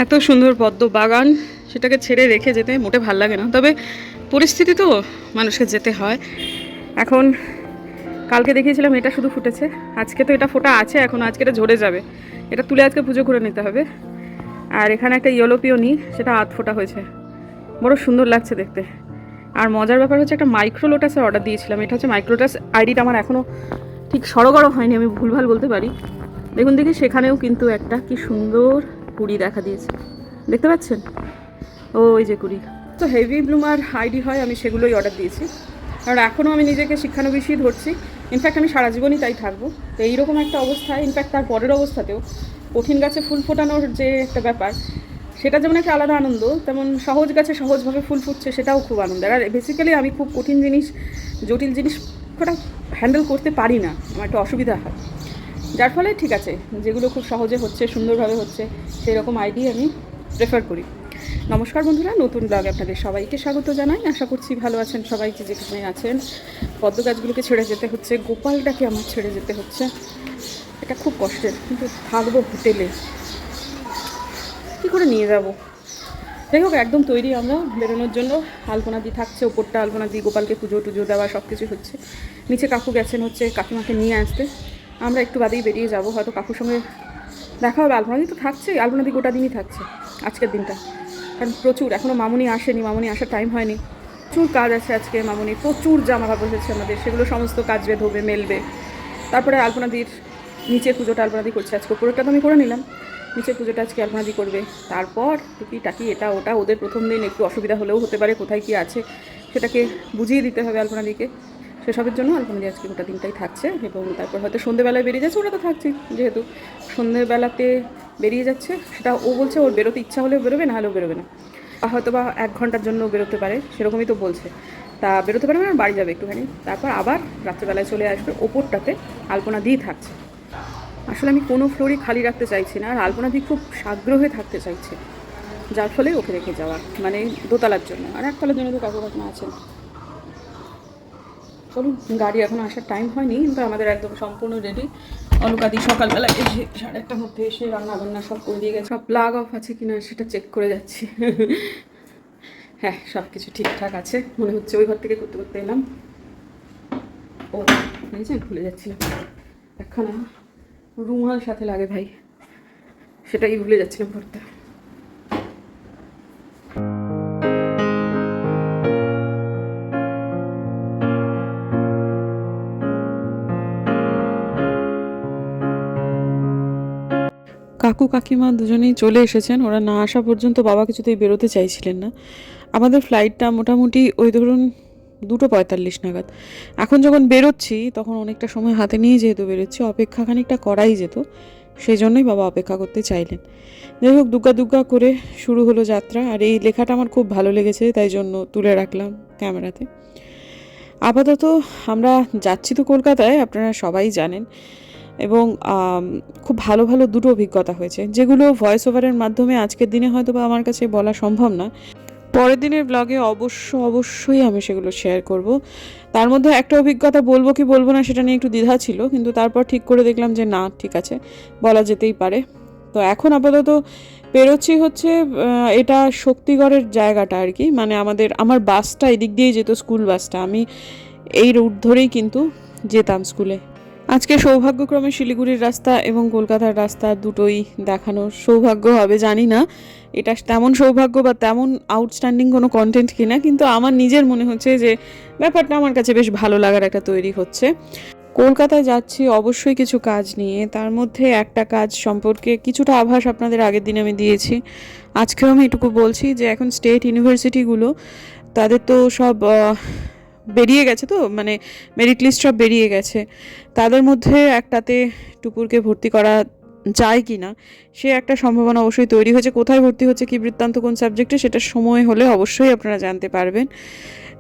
এত সুন্দর পদ্ম বাগান, সেটাকে ছেড়ে রেখে যেতে মোটে ভাল লাগে না। তবে পরিস্থিতি তো মানুষকে যেতে হয়। এখন কালকে দেখিয়েছিলাম এটা শুধু ফুটেছে, আজকে তো এটা ফোটা আছে, এখন আজকে এটা ঝরে যাবে। এটা তুলে আজকে পুজো করে নিতে হবে। আর এখানে একটা ইয়েলো পিওনি, সেটা আধ ফোটা হয়েছে, বড় সুন্দর লাগছে দেখতে। আর মজার ব্যাপার হচ্ছে একটা মাইক্রো লোটাসের অর্ডার দিয়েছিলাম। এটা হচ্ছে মাইক্রো লোটাস, আইডিটা আমার এখনও ঠিক সড়গড় হয়নি, আমি ভুলভাল বলতে পারি। দেখুন দেখি, সেখানেও কিন্তু একটা কি সুন্দর কুড়ি দেখা দিয়েছে, দেখতে পাচ্ছেন? ওই যে কুড়ি। তো হেভি ব্লুমার আইডি হয়, আমি সেগুলোই অর্ডার দিয়েছি। কারণ এখনও আমি নিজেকে শিক্ষানবিশই ধরছি। ইনফ্যাক্ট আমি সারা জীবনই তাই থাকবো। তো এইরকম একটা অবস্থায়, ইনফ্যাক্ট তার পরের অবস্থাতেও কঠিন গাছে ফুল ফোটানোর যে একটা ব্যাপার, সেটা যেমন একটা আলাদা আনন্দ, তেমন সহজ গাছে সহজভাবে ফুল ফুটছে সেটাও খুব আনন্দ। আর বেসিক্যালি আমি খুব কঠিন জিনিস, জটিল জিনিস কটা হ্যান্ডেল করতে পারি না, আমার একটা অসুবিধা হয়। যার ফলে ঠিক আছে, যেগুলো খুব সহজে হচ্ছে, সুন্দরভাবে হচ্ছে, সেই রকম আইডি আমি প্রেফার করি। নমস্কার বন্ধুরা, নতুন ব্লগে আপনাদের সবাইকে স্বাগত জানাই। আশা করছি ভালো আছেন সবাই, যে যেখানে আছেন। পদ্ম গাছগুলোকে ছেড়ে যেতে হচ্ছে, গোপালটাকে আমার ছেড়ে যেতে হচ্ছে, এটা খুব কষ্টের। কিন্তু থাকবো হোটেলে, কী করে নিয়ে যাব? যাই হোক, একদম তৈরি আমরা বেরোনোর জন্য। আলপনা দি থাকছে, ওপরটা আলপনা দি, গোপালকে পুজো টুজো দেওয়া সব কিছু হচ্ছে। নিচে কাকু গেছেন হচ্ছে কাকিমাকে নিয়ে আসতে। আমরা একটু বাদেই বেরিয়ে যাব, হয়তো কাকুর সঙ্গে দেখা হবে। আলপনা দি তো থাকছে, আলপনা দি গোটা দিনই থাকছে আজকের দিনটা। কারণ প্রচুর এখনও মামুনি আসেনি, মামুনি আসার টাইম হয়নি। প্রচুর কাজ আছে আজকে মামুনি, প্রচুর জামা কাপড় এসেছে আমাদের, সেগুলো সমস্ত কাচবে, ধোবে, মেলবে। তারপরে আলপনাদির নিচে পুজোটা আলপনাদি করছে আজকে, উপরেরটা তো আমি করে নিলাম, নিচের পুজোটা আজকে আলপনাদি করবে। তারপর টুকি টাকি এটা ওটা, ওদের প্রথম দিন একটু অসুবিধা হলেও হতে পারে, কোথায় কী আছে সেটাকে বুঝিয়ে দিতে হবে আলপনাদিকে। সেসবের জন্য আলপনাদি আজকে গোটা দিনটাই থাকছে। এবং তারপর হয়তো সন্ধ্যেবেলায় বেরিয়ে যাচ্ছে, ওরা তো থাকছেই, যেহেতু সন্ধ্যেবেলাতে বেরিয়ে যাচ্ছে। সেটা ও বলছে ওর বেরোতে ইচ্ছা হলেও বেরোবে, না হলেও বেরোবে না। হয়তো বা 1 ঘন্টার জন্য বেরোতে পারে, সেরকমই তো বলছে। তা বেরোতে পারে মানে বাড়ি যাবে একটুখানি, তারপর আবার রাত্রেবেলায় চলে আসবে। ওপরটাতে আলপনা দিয়ে থাকছে। আসলে আমি কোনো ফ্লোরই খালি রাখতে চাইছি না, আর আলপনা দিয়ে খুব সাগ্রহে থাকতে চাইছে, যার ফলে ওকে রেখে যাওয়া, মানে দোতলার জন্য। আর একতলার জন্য তো কাকু কাকিমা আছেন। চলুন, গাড়ি এখন আসার টাইম হয়নি, কিন্তু আমাদের একদম সম্পূর্ণ রেডি। অলকাদি সকালবেলা এসে 1:30টার মধ্যে এসে রান্না বান্না সব করে দিয়ে গেছে। সব প্লাগ অফ আছে কিনা সেটা চেক করে যাচ্ছি। হ্যাঁ, সব কিছু ঠিকঠাক আছে মনে হচ্ছে। ওই ঘর থেকে করতে করতে এলাম। ও বুঝেছেন, ভুলে যাচ্ছিলাম, একখানা রুমাল সাথে লাগে ভাই, সেটাই ভুলে যাচ্ছিলাম করতে। কাকু কাকিমা দুজনেই চলে এসেছেন। ওরা না আসা পর্যন্ত বাবা কিছুতেই বেরোতে চাইছিলেন না। আমাদের ফ্লাইটটা মোটামুটি ওই ধরুন 2:45 নাগাদ। এখন যখন বেরোচ্ছি তখন অনেকটা সময় হাতে নিয়ে যেহেতু বেরোচ্ছি, অপেক্ষা খানিকটা করাই যেত, সেই জন্যই বাবা অপেক্ষা করতে চাইলেন। যাই হোক, দুগ্গা দুগ্গা করে শুরু হলো যাত্রা। আর এই লেখাটা আমার খুব ভালো লেগেছে, তাই জন্য তুলে রাখলাম ক্যামেরাতে। আপাতত আমরা যাচ্ছি তো কলকাতায়, আপনারা সবাই জানেন। এবং খুব ভালো ভালো দুটো অভিজ্ঞতা হয়েছে, যেগুলো ভয়েস ওভারের মাধ্যমে আজকের দিনে হয়তো বা আমার কাছে বলা সম্ভব না। পরের দিনের ব্লগে অবশ্যই আমি সেগুলো শেয়ার করব। তার মধ্যে একটা অভিজ্ঞতা বলবো কি বলবো না সেটা নিয়ে একটু দ্বিধা ছিল, কিন্তু তারপর ঠিক করে দেখলাম যে না, ঠিক আছে, বলা যেতেই পারে। তো এখন আপাতত পেরোচ্ছি হচ্ছে এটা শক্তিগড়ের জায়গাটা আর কি, মানে আমার বাসটা এদিক দিয়েই যেত, স্কুল বাসটা। আমি এই রুট ধরেই কিন্তু যেতাম স্কুলে। আজকে সৌভাগ্যক্রমে শিলিগুড়ির রাস্তা এবং কলকাতার রাস্তা দুটোই দেখানোর সৌভাগ্য হবে। জানি না এটা তেমন সৌভাগ্য বা তেমন আউটস্ট্যান্ডিং কোনো কন্টেন্ট কিনা, কিন্তু আমার নিজের মনে হচ্ছে যে ব্যাপারটা আমার কাছে বেশ ভালো লাগার একটা তৈরি হচ্ছে। কলকাতায় যাচ্ছি অবশ্যই কিছু কাজ নিয়ে, তার মধ্যে একটা কাজ সম্পর্কে কিছুটা আভাস আপনাদের আগের দিন আমি দিয়েছি। আজকেও আমি এটুকু বলছি যে এখন স্টেট ইউনিভার্সিটিগুলো তাদের তো সব বেরিয়ে গেছে, তো মানে মেরিট লিস্ট সব বেরিয়ে গেছে। তাদের মধ্যে একটাতে টুপুরকে ভর্তি করা যায় কি না সে একটা সম্ভাবনা অবশ্যই তৈরি হয়েছে। কোথায় ভর্তি হচ্ছে, কী বৃত্তান্ত, কোন সাবজেক্টে, সেটা সময় হলে অবশ্যই আপনারা জানতে পারবেন।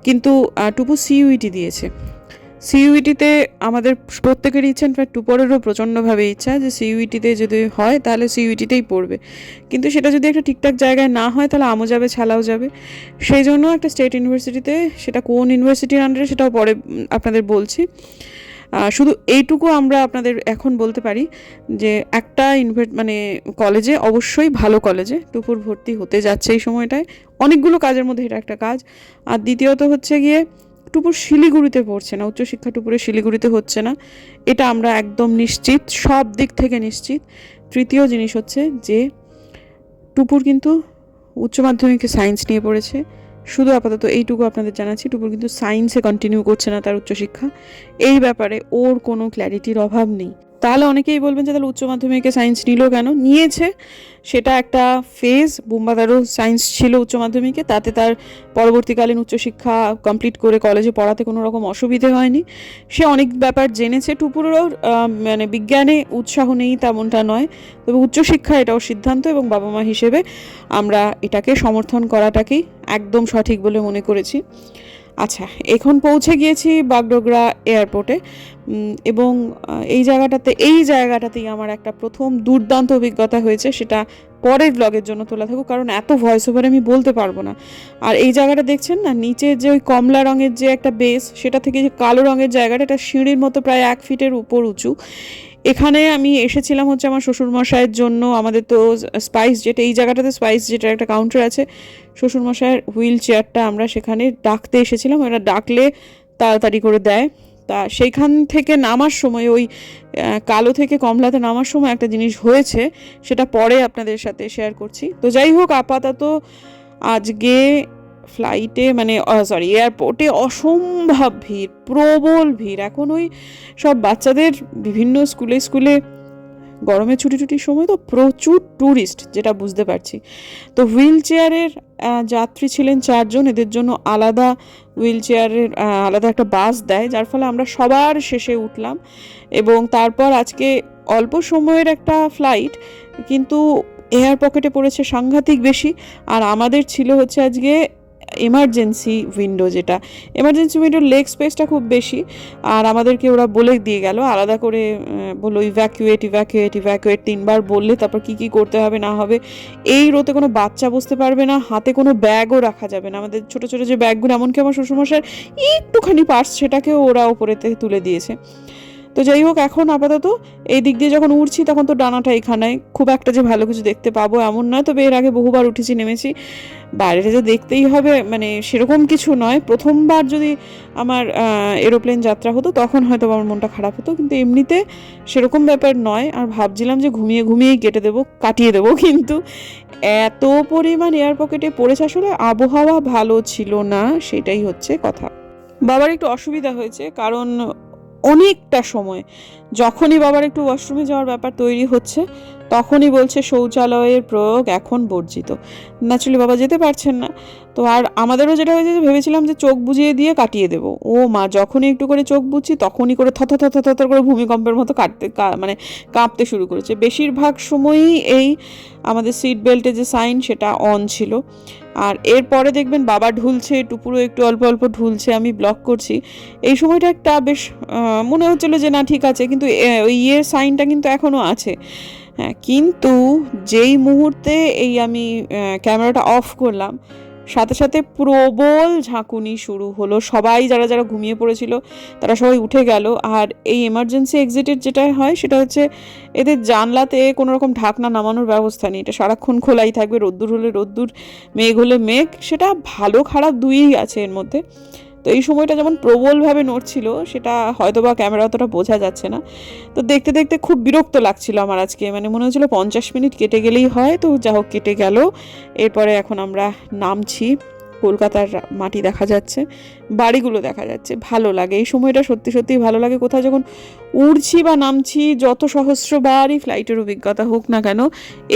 কিন্তু টুপু সিইউইটি দিয়েছে। সিইউইটিতে আমাদের প্রত্যেকেরই ইচ্ছা, ইনফ্যাক্ট টুপরেরও প্রচণ্ডভাবে ইচ্ছা যে সিইউইটিতে যদি হয় তাহলে সিইউইটিতেই পড়বে। কিন্তু সেটা যদি একটা ঠিকঠাক জায়গায় না হয় তাহলে আমও যাবে, ছালাও যাবে। সেই জন্য একটা স্টেট ইউনিভার্সিটিতে, সেটা কোন ইউনিভার্সিটির আন্ডারে সেটাও পরে আপনাদের বলছি, শুধু এইটুকু আমরা আপনাদের এখন বলতে পারি যে একটা মানে কলেজে, অবশ্যই ভালো কলেজে টুপুর ভর্তি হতে যাচ্ছে এই সময়টায়, অনেকগুলো কাজের মধ্যে এটা একটা কাজ। আর দ্বিতীয়ত হচ্ছে গিয়ে টুপুর শিলিগুড়িতে পড়ছে না, উচ্চশিক্ষা টুপুরে শিলিগুড়িতে হচ্ছে না, এটা আমরা একদম নিশ্চিত, সব দিক থেকে নিশ্চিত। তৃতীয় জিনিস হচ্ছে যে টুপুর কিন্তু উচ্চ মাধ্যমিকে সায়েন্স নিয়ে পড়েছে, শুধু আপাতত এইটুকু আপনাদের জানাচ্ছি, টুপুর কিন্তু সায়েন্সে কন্টিনিউ করছে না তার উচ্চশিক্ষা। এই ব্যাপারে ওর কোনো ক্ল্যারিটির অভাব নেই। তাহলে অনেকেই বলবেন যে তাহলে উচ্চ মাধ্যমিকে সায়েন্স নিল কেন? নিয়েছে, সেটা একটা ফেজ। বুম্বাদারও সায়েন্স ছিল উচ্চ মাধ্যমিকে, তাতে তার পরবর্তীকালীন উচ্চশিক্ষা কমপ্লিট করে কলেজে পড়াতে কোনো রকম অসুবিধে হয়নি, সে অনেক ব্যাপার জেনেছে। টুপুরেরও মানে বিজ্ঞানে উৎসাহ নেই তেমনটা নয়, তবে উচ্চশিক্ষা এটাও সিদ্ধান্ত, এবং বাবা মা হিসেবে আমরা এটাকে সমর্থন করাটাকেই একদম সঠিক বলে মনে করেছি। আচ্ছা, এখন পৌঁছে গিয়েছি বাগডোগরা এয়ারপোর্টে, এবং এই জায়গাটাতেই আমার একটা প্রথম দুর্দান্ত অভিজ্ঞতা হয়েছে, সেটা পরের ব্লগের জন্য তোলা থাকুক, কারণ এত ভয়েস ওভারে আমি বলতে পারবো না। আর এই জায়গাটা দেখছেন না, নিচে যে ওই কমলা রঙের যে একটা বেস, সেটা থেকে যে কালো রঙের জায়গাটা, এটা সিঁড়ির মতো প্রায় 1 ফিটের উপর উঁচু। এখানে আমি এসেছিলাম হচ্ছে আমার শ্বশুরমশাইয়ের জন্য। আমাদের তো স্পাইস জেট, এই জায়গাটাতে স্পাইস জেটের একটা কাউন্টার আছে, শ্বশুরমশাইয়ের হুইল চেয়ারটা আমরা সেখানে ডাকতে এসেছিলাম, ওরা ডাকলে তাড়াতাড়ি করে দেয়। তা সেইখান থেকে নামার সময়, ওই কালো থেকে কমলাতে নামার সময় একটা জিনিস হয়েছে, সেটা পরে আপনাদের সাথে শেয়ার করছি। তো যাই হোক, আপাতত আজকে ফ্লাইটে মানে এয়ারপোর্টে অসম্ভব ভিড়, প্রবল ভিড়। এখন ওই সব বাচ্চাদের বিভিন্ন স্কুলে গরমের ছুটির সময় তো প্রচুর ট্যুরিস্ট, যেটা বুঝতে পারছি। তো হুইল চেয়ারের যাত্রী ছিলেন 4 জন, এদের জন্য আলাদা হুইল চেয়ারের আলাদা একটা বাস দেয়, যার ফলে আমরা সবার শেষে উঠলাম। এবং তারপর আজকে অল্প সময়ের একটা ফ্লাইট, কিন্তু এয়ার পকেটে পড়েছে সাংঘাতিক বেশি। আর আমাদের ছিল হচ্ছে আজকে এমার্জেন্সি উইন্ডো, যেটা এমার্জেন্সি উইন্ডোর লেগ স্পেসটা খুব বেশি, আর আমাদেরকে ওরা বলে দিয়ে গেল আলাদা করে, বললো ইভ্যাকুয়েট 3বার বললে তারপর কি করতে হবে না হবে। এই রোতে কোনো বাচ্চা বসতে পারবে না, হাতে কোনো ব্যাগও রাখা যাবে না। আমাদের ছোটো ছোটো যে ব্যাগগুলো, এমনকি আমার শ্বশুরমশাইয়ের একটুখানি পার্স, সেটাকেও ওরা ওপরেতে তুলে দিয়েছে। তো যাই হোক, এখন আপাতত এই দিক দিয়ে যখন উঠছি, তখন তো ডানাটা এখানে, খুব একটা যে ভালো কিছু দেখতে পাবো এমন নয়, তবে এর আগে বহুবার উঠেছি নেমেছি, বাইরে যে দেখতেই হবে মানে সেরকম কিছু নয়। প্রথমবার যদি আমার এরোপ্লেন যাত্রা হতো, তখন হয়তো আমার মনটা খারাপ হতো, কিন্তু এমনিতে সেরকম ব্যাপার নয়। আর ভাবছিলাম যে ঘুমিয়েই কাটিয়ে দেবো, কিন্তু এত পরিমাণ এয়ার পকেটে পড়েছে, আসলে আবহাওয়া ভালো ছিল না, সেটাই হচ্ছে কথা। বাবার একটু অসুবিধা হয়েছে, কারণ অনেকটা সময় যখনই বাবার একটু ওয়াশরুমে যাওয়ার ব্যাপার তৈরি হচ্ছে, তখনই বলছে শৌচালয়ের প্রয়োগ এখন বর্জিত। ন্যাচুরালি বাবা যেতে পারছেন না। তো আর আমাদেরও যেটা হয়েছে, যে ভেবেছিলাম যে চোখ বুজিয়ে দিয়ে কাটিয়ে দেবো, ও মা, যখনই একটু করে চোখ বুঝছি, তখনই করে থর করে ভূমিকম্পের মতো মানে কাঁপতে শুরু করেছে। বেশিরভাগ সময়ই এই আমাদের সিট বেল্টে যে সাইন, সেটা অন ছিল। আর এরপরে দেখবেন বাবা ঢুলছে, টুপুরও একটু অল্প অল্প ঢুলছে, আমি ব্লক করছি। এই সময়টা একটা বেশ মনে হচ্ছিলো যে না ঠিক আছে, কিন্তু ওই সাইনটা কিন্তু এখনও আছে। হ্যাঁ, কিন্তু যেই মুহূর্তে আমি ক্যামেরাটা অফ করলাম, সাথে সাথে প্রবল ঝাঁকুনি শুরু হলো। সবাই যারা ঘুমিয়ে পড়েছিল তারা সবাই উঠে গেল। আর এই এমার্জেন্সি এক্সিটের যেটা হয়, সেটা হচ্ছে এদের জানলাতে কোনো রকম ঢাকনা নামানোর ব্যবস্থা নেই, এটা সারাক্ষণ খোলাই থাকবে, রোদ্দুর হলে রোদ্দুর, মেঘ হলে মেঘ, সেটা ভালো খারাপ দুইই আছে এর মধ্যে। তো এই সময়টা যেমন প্রবলভাবে নড়ছিল, সেটা হয়তো বা ক্যামেরা অতটা বোঝা যাচ্ছে না। তো দেখতে দেখতে খুব বিরক্ত লাগছিল আমার আজকে, মানে মনে হচ্ছিলো 50 মিনিট কেটে গেলেই হয়। তো যা হোক, কেটে গেল। এরপরে এখন আমরা নামছি, কলকাতার মাটি দেখা যাচ্ছে, বাড়িগুলো দেখা যাচ্ছে, ভালো লাগে এই সময়টা, সত্যি সত্যিই ভালো লাগে। কোথাও যখন উড়ছি বা নামছি, যত সহস্রবারই ফ্লাইটের অভিজ্ঞতা হোক না কেন,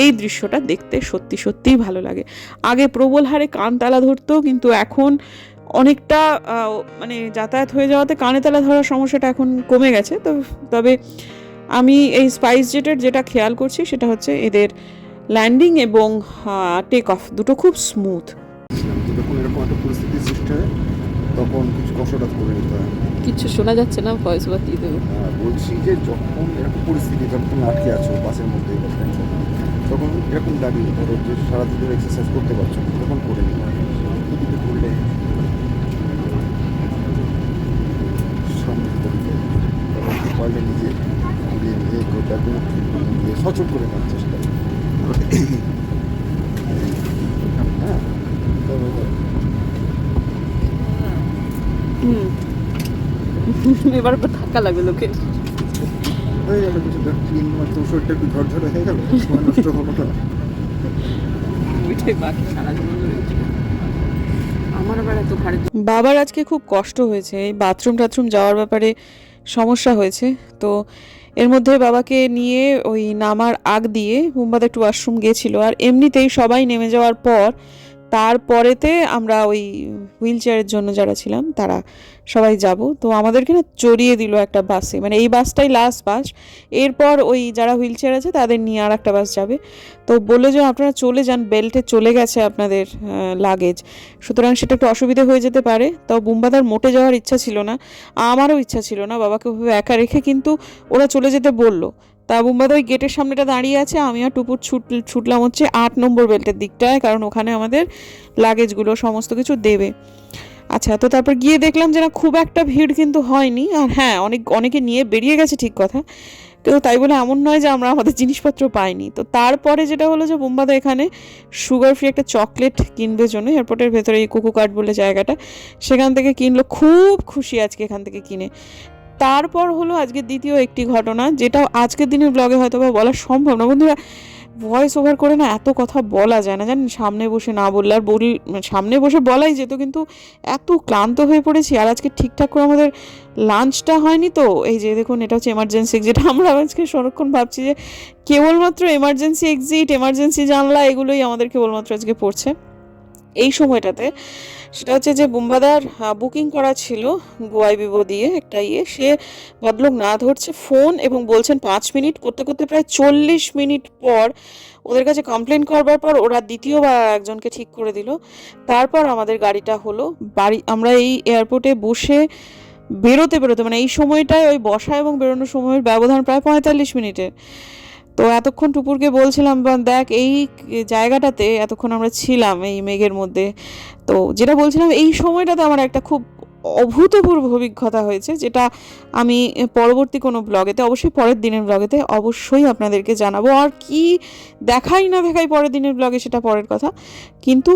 এই দৃশ্যটা দেখতে সত্যি সত্যিই ভালো লাগে। আগে প্রবল হারে কান তালা ধরতো, কিন্তু এখন অনেকটা মানে যাতায়াত হয়ে যাওয়াতে কানে তালা ধরার সমস্যাটা এখন কমে গেছে। তবে আমি এই স্পাইস জেটের যেটা খেয়াল করছি, সেটা হচ্ছে এদের ল্যান্ডিং এবং টেক অফ দুটো খুব স্মুথ। যখন এরকম একটা পরিস্থিতি সৃষ্টি হয়, তখন কিছু কষ্টটা করে নিতে হয়। কিচ্ছু শোনা যাচ্ছে না, ভয়েস ওভার দিয়ে দেবো। বলছি যে যখন এরকম পরিস্থিতি, যখন তুমি আটকে আছো বাসের মধ্যে বা ট্রেনে, তখন এরকম দাঁড়িয়ে ধরো যে সারাদিন ধরে এক্সারসাইজ করতে পারছো, তখন করে নিতে হয়। দিকে করলে সামনে করলে পারলে নিজে ব্যাগগুলো দিয়ে সচল করে নেওয়ার চেষ্টা করি। হ্যাঁ, এবার ধাক্কা লাগবে লোকের। হয়ে গেল কিছুটা ক্লিন, মাত্র শরীরটা একটু ঝরঝরে হয়ে গেল, সময় নষ্ট হলো না। বাবার আজকে খুব কষ্ট হয়েছে, এই বাথরুম টাথরুম যাওয়ার ব্যাপারে সমস্যা হয়েছে। তো এর মধ্যে বাবাকে নিয়ে ওই নামার আগ দিয়ে মুম্বাদা একটু ওয়াশরুম গিয়েছিল, আর এমনিতেই সবাই নেমে যাওয়ার পর তারপরেতে আমরা ওই হুইল চেয়ারের জন্য যারা ছিলাম তারা সবাই যাব। তো আমাদেরকে না চড়িয়ে দিল একটা বাসে, মানে এই বাসটাই লাস্ট বাস, এরপর ওই যারা হুইল চেয়ার আছে তাদের নিয়ে আর একটা বাস যাবে। তো বললো যে আপনারা চলে যান, বেল্টে চলে গেছে আপনাদের লাগেজ, সুতরাং সেটা একটু অসুবিধা হয়ে যেতে পারে। তো বুম্বাদার মোটে যাওয়ার ইচ্ছা ছিল না, আমারও ইচ্ছা ছিল না বাবাকে ওভাবে একা রেখে, কিন্তু ওরা চলে যেতে বললো। তা বুম্বাদা ওই গেটের সামনেটা দাঁড়িয়ে আছে, আমি আর টুপুর ছুটলাম হচ্ছে 8 নম্বর বেল্টের দিকটায়, কারণ ওখানে আমাদের লাগেজগুলো সমস্ত কিছু দেবে। আচ্ছা, তো তারপর গিয়ে দেখলাম যে না খুব একটা ভিড় কিন্তু হয়নি, আর হ্যাঁ অনেকে নিয়ে বেরিয়ে গেছে ঠিক কথা, কিন্তু তাই বলে এমন নয় যে আমরা আমাদের জিনিসপত্র পাইনি। তো তারপরে যেটা হলো যে বুম্বাদা এখানে সুগার ফ্রি একটা চকলেট কিনবে জন্য এয়ারপোর্টের ভেতরে এই কোকো কার্ট বলে জায়গাটা, সেখান থেকে কিনলো, খুব খুশি আজকে এখান থেকে কিনে। তারপর হলো আজকে দ্বিতীয় একটি ঘটনা, যেটা আজকের দিনের ব্লগে হয়তো বা বলা সম্ভব না বন্ধুরা, ভয়েস ওভার করে না এত কথা বলা যায় না জানেন, সামনে বসে না বললে, আর সামনে বসে বলাই যেত, কিন্তু এত ক্লান্ত হয়ে পড়েছি। আর আজকে ঠিকঠাক করে আমাদের লাঞ্চটা হয়নি। তো এই যে দেখুন, এটা হচ্ছে এমার্জেন্সি, যেটা আমরা আজকে সারাক্ষণ ভাবছি যে কেবলমাত্র এমার্জেন্সি এক্সিট, এমার্জেন্সি জানলা, এগুলোই আমাদের কেবলমাত্র আজকে পড়ছে এই সময়টাতে। সেটা হচ্ছে যে বুম্বাদার বুকিং করা ছিল গোয়াই বিবো দিয়ে একটা সে ভদ্রলোক না ধরছে ফোন এবং বলছেন 5 মিনিট, করতে করতে প্রায় 40 মিনিট পর ওদের কাছে কমপ্লেন করবার পর ওরা দ্বিতীয়বার একজনকে ঠিক করে দিল। তারপর আমাদের গাড়িটা হলো আমরা এই এয়ারপোর্টে বসে বেরোতে মানে এই সময়টায় ওই বসা এবং বেরোনোর সময়ের ব্যবধান প্রায় 45 মিনিটের। তো এতক্ষণ টুপুরকে বলছিলাম দেখ এই জায়গাটাতে এতক্ষণ আমরা ছিলাম এই মেঘের মধ্যে, তো যেটা বলছিলাম এই সময়টাতে আমার একটা খুব অভূতপূর্ব অভিজ্ঞতা হয়েছে, যেটা আমি পরবর্তী কোনো ব্লগেতে, অবশ্যই পরের দিনের ব্লগেতে অবশ্যই আপনাদেরকে জানাবো। আর কি দেখাই না দেখাই পরের দিনের ব্লগে সেটা পরের কথা, কিন্তু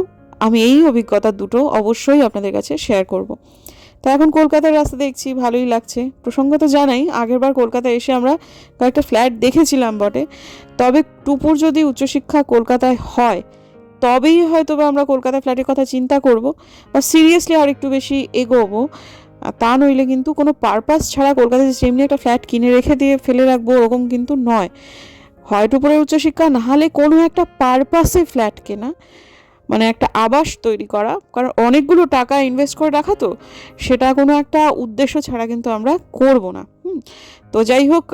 আমি এই অভিজ্ঞতা দুটো অবশ্যই আপনাদের কাছে শেয়ার করব। তো এখন কলকাতার রাস্তা দেখছি, ভালোই লাগছে। প্রসঙ্গত জানাই, আগেরবার কলকাতায় এসে আমরা কয়েকটা ফ্ল্যাট দেখেছিলাম বটে, তবে টুপুর যদি উচ্চশিক্ষা কলকাতায় হয় তবেই হয়তো বা আমরা কলকাতা ফ্ল্যাটের কথা চিন্তা করব বা সিরিয়াসলি আর একটু বেশি এগোবো। তা নইলে কিন্তু কোনো পারপাস ছাড়া কলকাতায় যেমনি একটা ফ্ল্যাট কিনে রেখে দিয়ে ফেলে রাখবো ওরকম কিন্তু নয়। হয় টুপুরের উচ্চশিক্ষা, নাহলে কোনো একটা পারপাসে ফ্ল্যাট কেনা, মানে একটা আবাস তৈরি করা, কারণ অনেকগুলো টাকা ইনভেস্ট করে রাখা, তো সেটা কোনো একটা উদ্দেশ্য ছাড়া কিন্তু আমরা করব না। তো যাই হোক,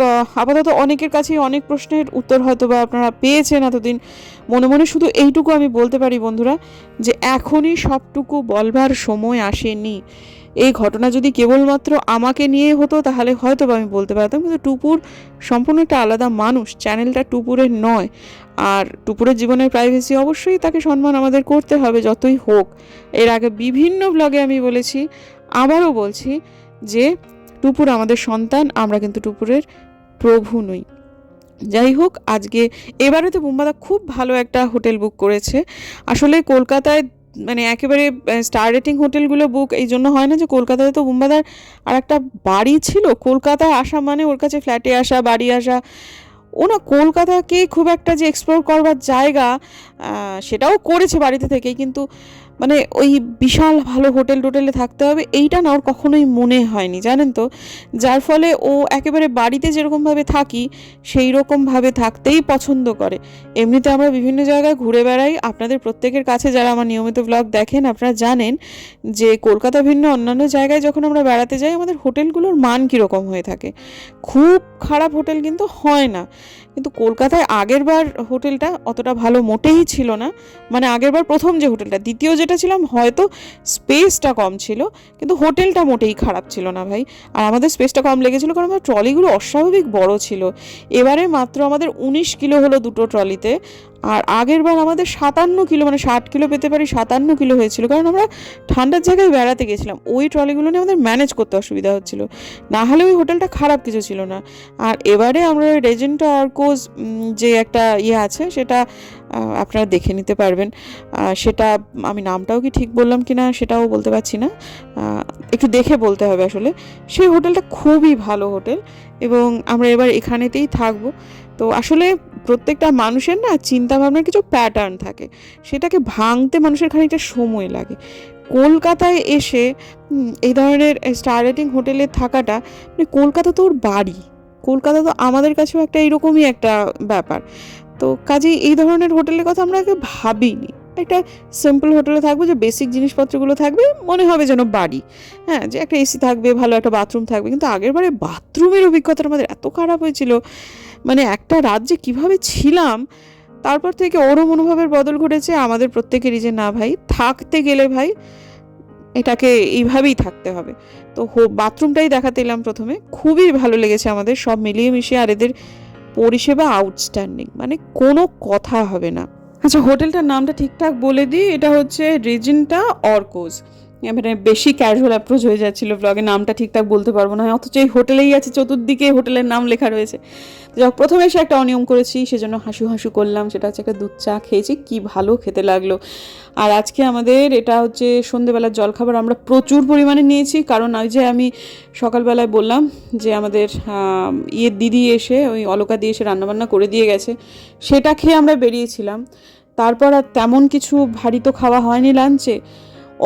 আপাতত অনেকের কাছেই অনেক প্রশ্নের উত্তর হয়তো বা আপনারা পেয়েছেন এতদিন। মনে মনে শুধু এইটুকু আমি বলতে পারি বন্ধুরা, যে এখনই সবটুকু বলবার সময় আসেনি। এই ঘটনা যদি কেবলমাত্র আমাকে নিয়ে হতো তাহলে হয়তো বা আমি বলতে পারতাম, কিন্তু টুপুর সম্পূর্ণ একটা আলাদা মানুষ, চ্যানেলটা টুপুরের নয়। আর টুপুরের জীবনের প্রাইভেসি অবশ্যই তাকে সম্মান আমাদের করতে হবে যতই হোক। এর আগে বিভিন্ন ব্লগে আমি বলেছি, আবারও বলছি যে টুপুর আমাদের সন্তান, আমরা কিন্তু টুপুরের প্রভু নই। যাই হোক, আজকে এবারে তো বুম্বাদা খুব ভালো একটা হোটেল বুক করেছে। আসলে কলকাতায় মানে একেবারে স্টার রেটিং হোটেলগুলো বুক এই জন্য হয় না যে কলকাতায় তো বুম্বাদার আর একটা বাড়ি ছিল, কলকাতায় আসা মানে ওর কাছে ফ্ল্যাটে আসা, বাড়ি আসা। ও না কলকাতাকে খুব একটা যে এক্সপ্লোর করবার জায়গা সেটাও করেছে বাড়িতে থেকেই, কিন্তু মানে ওই বিশাল ভালো টোটেলে থাকতে হবে এইটা না ওর কখনোই মনে হয়নি, জানেন তো। যার ফলে ও একেবারে বাড়িতে যেরকমভাবে থাকি সেই রকমভাবে থাকতেই পছন্দ করে। এমনিতে আমরা বিভিন্ন জায়গায় ঘুরে বেড়াই, আপনাদের প্রত্যেকের কাছে যারা আমার নিয়মিত ব্লগ দেখেন আপনারা জানেন যে কলকাতা ভিন্ন অন্যান্য জায়গায় যখন আমরা বেড়াতে যাই আমাদের হোটেলগুলোর মান কীরকম হয়ে থাকে। খুব খারাপ হোটেল কিন্তু হয় না, কিন্তু কলকাতায় আগেরবার হোটেলটা অতটা ভালো মোটেই ছিল না। মানে আগেরবার প্রথম যে হোটেলটা, দ্বিতীয় যেটা যেটা ছিলাম হয়তো স্পেসটা কম ছিল, কিন্তু হোটেলটা মোটেই খারাপ ছিল না ভাই। আর আমাদের স্পেসটা কম লেগেছিল কারণ আমার ট্রলিগুলো অস্বাভাবিক বড় ছিল। এবারে মাত্র আমাদের 19 কিলো হলো দুটো ট্রলিতে, আর আগের বার আমাদের 57 কিলো, মানে 60 কিলো পেতে পারি 57 কিলো হয়েছিল, কারণ আমরা ঠান্ডার জায়গায় বেড়াতে গেছিলাম। ওই ট্রলিগুলো নিয়ে আমাদের ম্যানেজ করতে অসুবিধা হচ্ছিল, না হলে ওই হোটেলটা খারাপ কিছু ছিল না। আর এবারে আমরা ওই রেজেন্টা অর্কোজ যে একটা ইয়ে আছে সেটা আপনারা দেখে নিতে পারবেন। সেটা আমি নামটাও কি ঠিক বললাম কি না সেটাও বলতে পারছি না, একটু দেখে বলতে হবে আসলে। সেই হোটেলটা খুবই ভালো হোটেল এবং আমরা এবার এখানেতেই থাকবো। তো আসলে প্রত্যেকটা মানুষের না চিন্তাভাবনার কিছু প্যাটার্ন থাকে, সেটাকে ভাঙতে মানুষের খানিকটা সময় লাগে। কলকাতায় এসে এই ধরনের স্টার রেটিং হোটেলে থাকাটা, মানে কলকাতা তো ওর বাড়ি, কলকাতা তো আমাদের কাছেও একটা এইরকমই একটা ব্যাপার। তো কাজেই এই ধরনের হোটেলের কথা আমরা আগে ভাবিনি। একটা সিম্পল হোটেলে থাকবো, যে বেসিক জিনিসপত্রগুলো থাকবে, মনে হবে যেন বাড়ি। হ্যাঁ, যে একটা এসি থাকবে, ভালো একটা বাথরুম থাকবে। কিন্তু আগের বারে বাথরুমের অভিজ্ঞতাটা আমাদের এত খারাপ হয়েছিল, মানে একটা রাত যে কীভাবে ছিলাম, তারপর থেকে ওরও মনোভাবের বদল ঘটেছে, আমাদের প্রত্যেকেরই, যে না ভাই থাকতে গেলে ভাই এটাকে এইভাবেই থাকতে হবে। তো বাথরুমটাই দেখাতে এলাম প্রথমে, খুবই ভালো লেগেছে আমাদের সব মিলিয়ে মিশিয়ে। আর এদের পরিষেবা আউটস্ট্যান্ডিং, মানে কোনো কথা হবে না। আচ্ছা, হোটেলটার নামটা ঠিকঠাক বলে দিই, এটা হচ্ছে রেজেন্টা অর্কোজ। মানে বেশি ক্যাজুয়াল অ্যাপ্রোচ হয়ে যাচ্ছিলো ব্লগে, নামটা ঠিকঠাক বলতে পারবো না, অথচ এই হোটেলেই আছে, চতুর্দিকে হোটেলের নাম লেখা রয়েছে। যখন প্রথমে এসে একটা অনিয়ম করেছি, সেজন্য হাসু হাসু করলাম, সেটা হচ্ছে একটা দুধ চা খেয়েছি, কি ভালো খেতে লাগলো। আর আজকে আমাদের এটা হচ্ছে সন্ধেবেলার জলখাবার আমরা প্রচুর পরিমাণে নিয়েছি, কারণ ওই যে আমি সকালবেলায় বললাম যে আমাদের দিদি এসে, ওই অলকা দিয়ে এসে রান্নাবান্না করে দিয়ে গেছে, সেটা খেয়ে আমরা বেরিয়েছিলাম। তারপর আর তেমন কিছু ভারী তো খাওয়া হয়নি লাঞ্চে,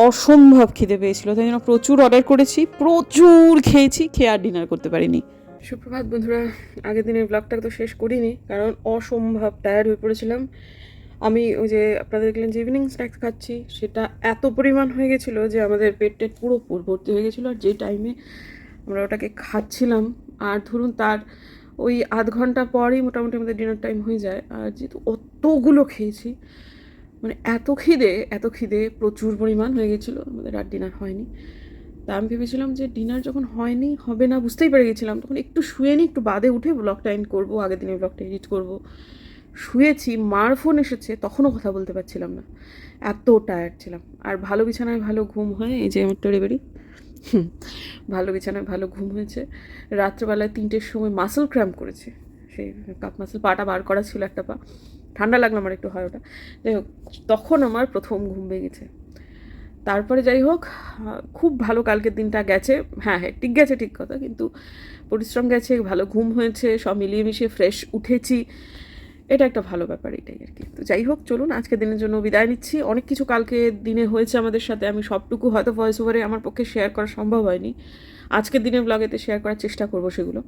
অসম্ভব খিদে পেয়েছিল, তাই জন্য প্রচুর অর্ডার করেছি, প্রচুর খেয়েছি, খেয়ে আর ডিনার করতে পারিনি। সুপ্রভাত বন্ধুরা, আগের দিনের ব্লগটা তো শেষ করিনি, কারণ অসম্ভব টায়ার্ড হয়ে পড়েছিলাম। আমি ওই যে আপনাদের দেখলেন যে ইভিনিং স্ন্যাক্স খাচ্ছি, সেটা এত পরিমাণ হয়ে গেছিলো যে আমাদের পেট পুরো ভর্তি হয়ে গেছিলো। আর যে টাইমে আমরা ওটাকে খাচ্ছিলাম, আর ধরুন তার ওই আধ ঘন্টা পরই মোটামুটি আমাদের ডিনার টাইম হয়ে যায়। আর যেহেতু অতগুলো খেয়েছি, মানে এত খিদে প্রচুর পরিমাণ হয়ে গেছিলো, আমাদের আর ডিনার হয়নি। তা আমি ভেবেছিলাম যে ডিনার যখন হবে না বুঝতেই পেরে গেছিলাম, তখন একটু শুয়ে নিই, একটু বাদে উঠে ব্লগটা এন্ড করবো, আগের দিনের ব্লগটা এডিট করবো। শুয়েছি, মার ফোন এসেছে, তখনও কথা বলতে পারছিলাম না, এত টায়ার্ড ছিলাম। আর ভালো বিছানায় ভালো ঘুম হয়, এই যে আমার টেরিবেরি, ভালো বিছানায় ভালো ঘুম হয়েছে। রাত্রেবেলায় 3টের সময় মাসেল ক্র্যাম্প করেছে, সেই কাপ মাসেল, পাটা বার করা ছিল একটা পা, ঠান্ডা লাগলো আমার একটু, হয় ওটা, যাই হোক, তখন আমার প্রথম ঘুম ভেঙেছে। তারপরে যাই হোক, খুব ভালো কালকের দিনটা গেছে। হ্যাঁ ঠিক গেছে, ঠিক কথা, কিন্তু পরিশ্রম গেছে, ভালো ঘুম হয়েছে, সব মিলিয়ে মিশিয়ে ফ্রেশ উঠেছি, এটা একটা ভালো ব্যাপার, এটাই আর কি। তো যাই হোক, চলুন আজকের দিনের জন্য বিদায় নিচ্ছি। অনেক কিছু কালকে দিনে হয়েছে আমাদের সাথে, আমি সবটুকু হয়তো ভয়েস ওভারে আমার পক্ষে শেয়ার করা সম্ভব হয়নি, আজকের দিনের ব্লগেতে শেয়ার করার চেষ্টা করবো সেগুলো।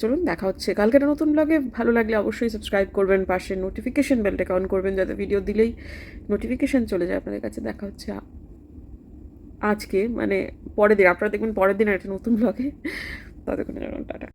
চলুন, দেখা হচ্ছে কালকের নতুন ব্লগে। ভালো লাগলে অবশ্যই সাবস্ক্রাইব করবেন, পাশে নোটিফিকেশন বেলটাকে অন করবেন, যাতে ভিডিও দিলেই নোটিফিকেশন চলে যায় আপনাদের কাছে। দেখা হচ্ছে আজকে, মানে পরের দিন, আপনারা দেখবেন পরের দিন একটা নতুন ব্লগে। ততক্ষণের জন্য টাটা।